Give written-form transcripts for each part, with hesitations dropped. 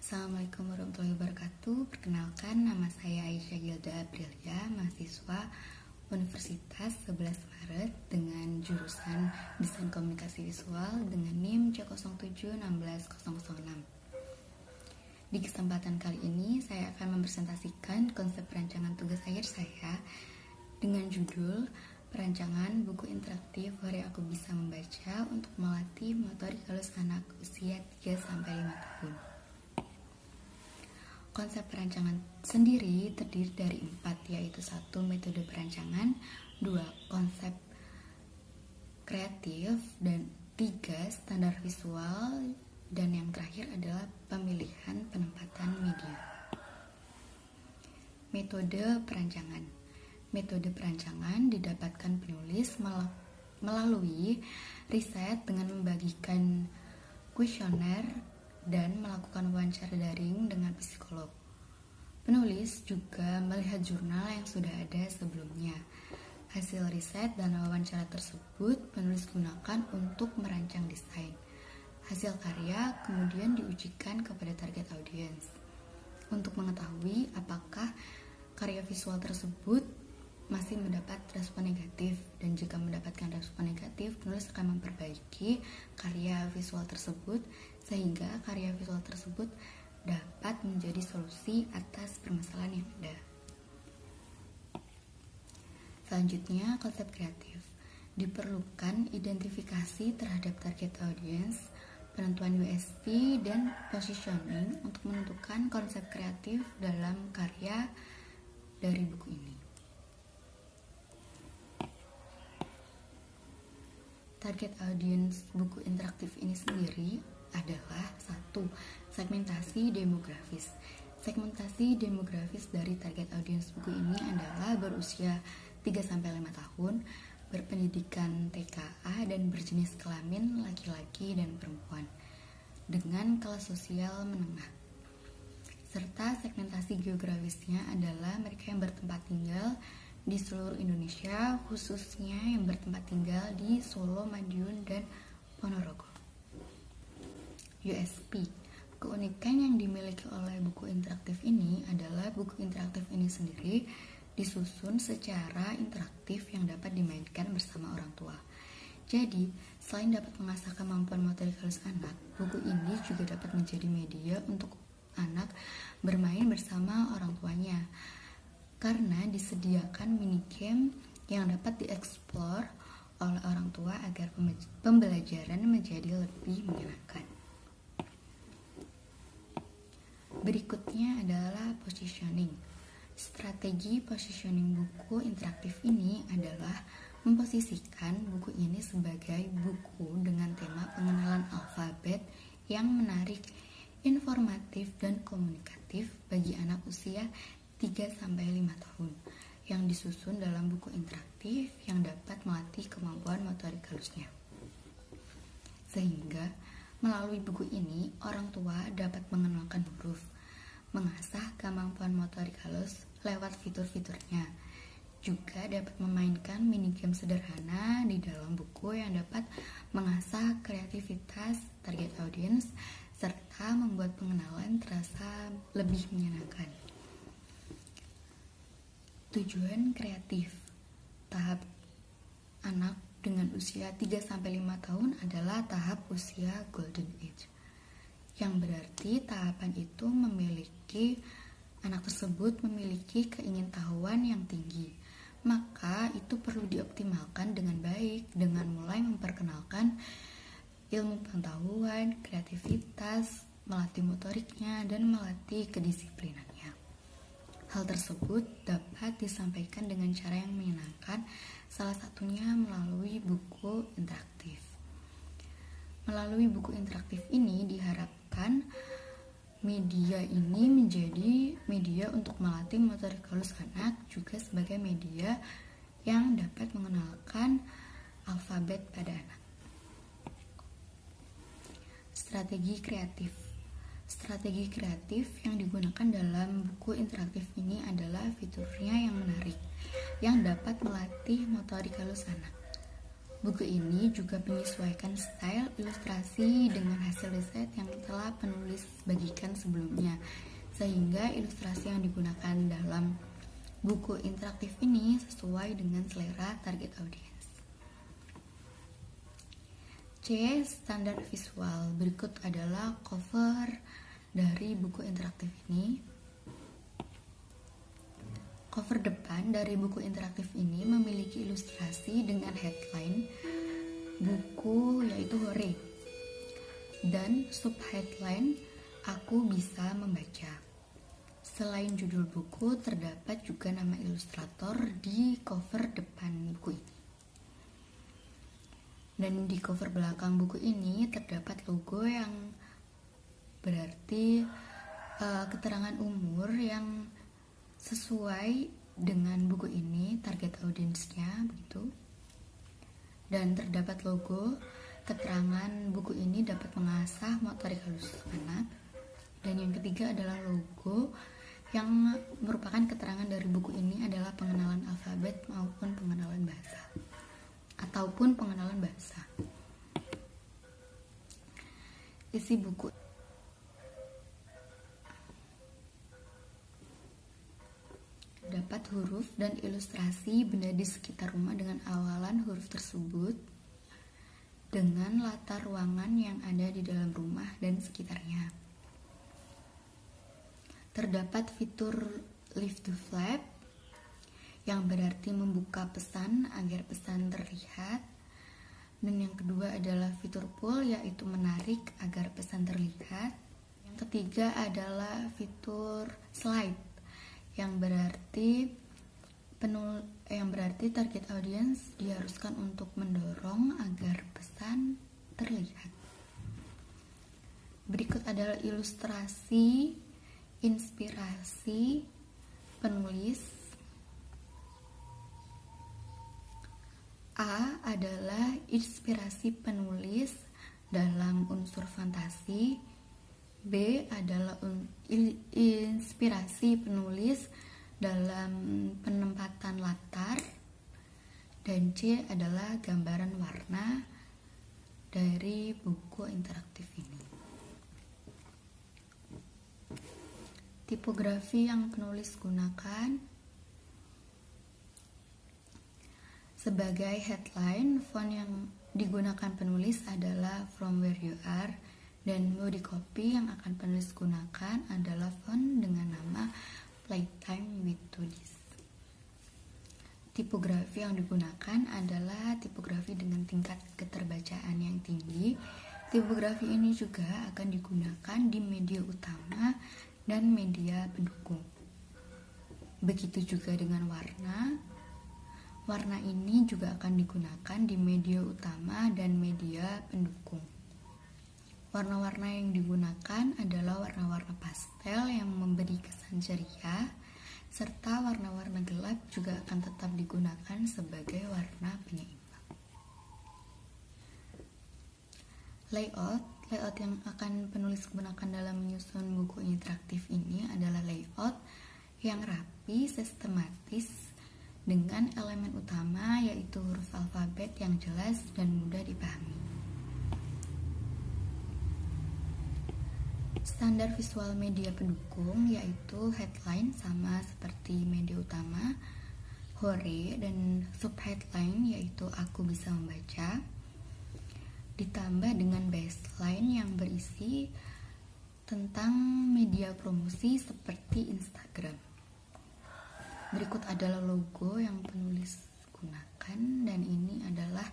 Assalamualaikum warahmatullahi wabarakatuh. Perkenalkan, nama saya Aisyah Gilda Aprilia, mahasiswa Universitas 11 Maret dengan jurusan Desain Komunikasi Visual dengan NIM C07161006. Di kesempatan kali ini, saya akan mempresentasikan konsep perancangan tugas akhir saya dengan judul Perancangan Buku Interaktif Hari Aku Bisa Membaca untuk Melatih Motorik Halus Anak Usia 3-5 tahun. Konsep perancangan sendiri terdiri dari 4, yaitu 1. Metode perancangan, 2. Konsep kreatif, dan 3. Standar visual, dan yang terakhir adalah pemilihan penempatan media. Metode perancangan. Metode perancangan didapatkan penulis melalui riset dengan membagikan kuesioner dan melakukan wawancara daring dengan psikolog. Penulis juga melihat jurnal yang sudah ada sebelumnya. Hasil riset dan wawancara tersebut penulis gunakan untuk merancang desain. Hasil karya kemudian diujikan kepada target audiens untuk mengetahui apakah karya visual tersebut masih mendapat respon negatif, dan jika mendapatkan respon negatif, penulis akan memperbaiki karya visual tersebut sehingga karya visual tersebut dapat menjadi solusi atas permasalahan yang ada. Selanjutnya, konsep kreatif. Diperlukan identifikasi terhadap target audience, penentuan USP, dan positioning untuk menentukan konsep kreatif dalam karya dari buku ini. Target audiens buku interaktif ini sendiri adalah 1. Segmentasi demografis. Segmentasi demografis dari target audiens buku ini adalah berusia 3-5 tahun, berpendidikan TKA, dan berjenis kelamin laki-laki dan perempuan, dengan kelas sosial menengah. Serta segmentasi geografisnya adalah mereka yang bertempat tinggal di seluruh Indonesia, khususnya yang bertempat tinggal di Solo, Madiun, dan Ponorogo. USP. Keunikan yang dimiliki oleh buku interaktif ini adalah buku interaktif ini sendiri disusun secara interaktif yang dapat dimainkan bersama orang tua. Jadi, selain dapat mengasah kemampuan motorik halus anak, buku ini juga dapat menjadi media untuk anak bermain bersama orang tuanya, karena disediakan minigame yang dapat dieksplor oleh orang tua agar pembelajaran menjadi lebih menyenangkan. Berikutnya adalah positioning. Strategi positioning buku interaktif ini adalah memposisikan buku ini sebagai buku dengan tema pengenalan alfabet yang menarik, informatif, dan komunikatif bagi anak usia 3-5 tahun, yang disusun dalam buku interaktif yang dapat melatih kemampuan motorik halusnya. Sehingga melalui buku ini, orang tua dapat mengenalkan huruf, mengasah kemampuan motorik halus lewat fitur-fiturnya. Juga dapat memainkan minigame sederhana di dalam buku yang dapat mengasah kreativitas target audience serta membuat pengenalan terasa lebih menyenangkan. Tujuan kreatif. Tahap anak dengan usia 3-5 tahun adalah tahap usia golden age, yang berarti tahapan itu anak tersebut memiliki keingintahuan yang tinggi. Maka itu perlu dioptimalkan dengan baik dengan mulai memperkenalkan ilmu pengetahuan, kreativitas, melatih motoriknya, dan melatih kedisiplinannya. Hal tersebut dapat disampaikan dengan cara yang menyenangkan, salah satunya melalui buku interaktif. Melalui buku interaktif ini diharapkan media ini menjadi media untuk melatih motorik halus anak, juga sebagai media yang dapat mengenalkan alfabet pada anak. Strategi kreatif. Strategi kreatif yang digunakan dalam buku interaktif ini adalah fiturnya yang menarik, yang dapat melatih motorik halus anak. Buku ini juga menyesuaikan style ilustrasi dengan hasil riset yang telah penulis penulis bagikan sebelumnya, sehingga ilustrasi yang digunakan dalam buku interaktif ini sesuai dengan selera target audience. C. Standar visual. Berikut adalah cover dari buku interaktif ini. Cover depan dari buku interaktif ini memiliki ilustrasi dengan headline buku yaitu Hore dan subheadline Aku Bisa Membaca. Selain judul buku, terdapat juga nama ilustrator di cover depan buku ini. Dan di cover belakang buku ini terdapat logo yang berarti keterangan umur yang sesuai dengan buku ini, target audiensnya begitu. Dan terdapat logo keterangan buku ini dapat mengasah motorik halus anak. Dan yang ketiga adalah logo yang merupakan keterangan dari buku ini adalah pengenalan alfabet maupun pengenalan bahasa ataupun pengenalan bahasa. Isi buku dapat huruf dan ilustrasi benda di sekitar rumah dengan awalan huruf tersebut dengan latar ruangan yang ada di dalam rumah dan sekitarnya. Terdapat fitur lift to flap yang berarti membuka pesan agar pesan terlihat. Dan yang kedua adalah fitur pull, yaitu menarik agar pesan terlihat. Yang ketiga adalah fitur slide yang berarti target audience diharuskan untuk mendorong agar pesan terlihat. Berikut adalah ilustrasi inspirasi penulis. A adalah inspirasi penulis dalam unsur fantasi. B adalah inspirasi penulis dalam penempatan latar. Dan C adalah gambaran warna dari buku interaktif ini. Tipografi yang penulis gunakan. Sebagai headline, font yang digunakan penulis adalah From Where You Are, dan body copy yang akan penulis gunakan adalah font dengan nama Playtime with Toadies. Tipografi yang digunakan adalah tipografi dengan tingkat keterbacaan yang tinggi. Tipografi ini juga akan digunakan di media utama dan media pendukung. Begitu juga dengan warna. Warna ini juga akan digunakan di media utama dan media pendukung. Warna-warna yang digunakan adalah warna-warna pastel yang memberi kesan ceria, serta warna-warna gelap juga akan tetap digunakan sebagai warna penyeimbang. Layout yang akan penulis gunakan dalam menyusun buku interaktif ini adalah layout yang rapi, sistematis, dengan elemen utama yaitu huruf alfabet yang jelas dan mudah dipahami. Standar visual media pendukung yaitu headline sama seperti media utama, Hore, dan subheadline yaitu Aku Bisa Membaca, ditambah dengan baseline yang berisi tentang media promosi seperti Instagram. Berikut adalah logo yang penulis gunakan, dan ini adalah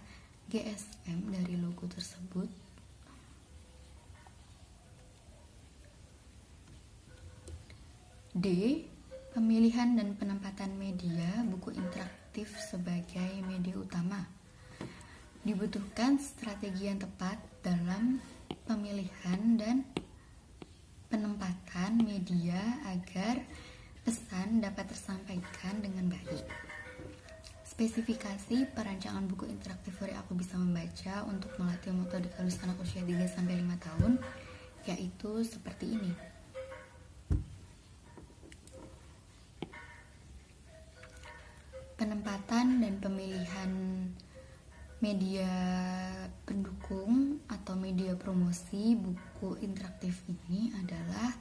GSM dari logo tersebut. D. Pemilihan dan penempatan media buku interaktif sebagai media utama. Dibutuhkan strategi yang tepat dalam pemilihan dan penempatan media agar pesan dapat tersampaikan dengan baik. Spesifikasi perancangan buku interaktif Hore Aku Bisa Membaca untuk melatih motorik halus anak usia 3-5 tahun yaitu seperti ini. Penempatan dan pemilihan Media pendukung atau media promosi buku interaktif ini adalah: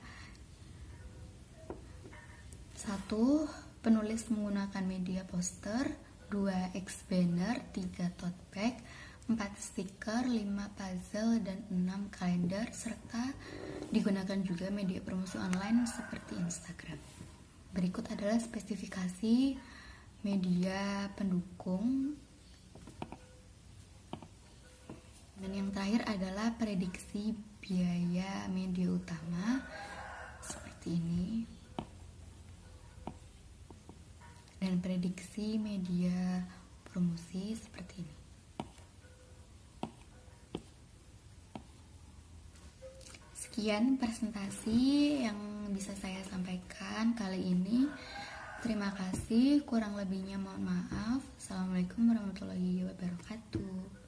1. Penulis menggunakan media poster, 2. X-banner, 3. tote bag, 4. stiker, 5. puzzle, dan 6. kalender, serta digunakan juga media promosi online seperti Instagram. Berikut adalah spesifikasi media pendukung. Dan yang terakhir adalah prediksi biaya media utama seperti ini. Dan prediksi media promosi seperti ini. Sekian presentasi yang bisa saya sampaikan kali ini. Terima kasih, kurang lebihnya mohon maaf. Assalamualaikum warahmatullahi wabarakatuh.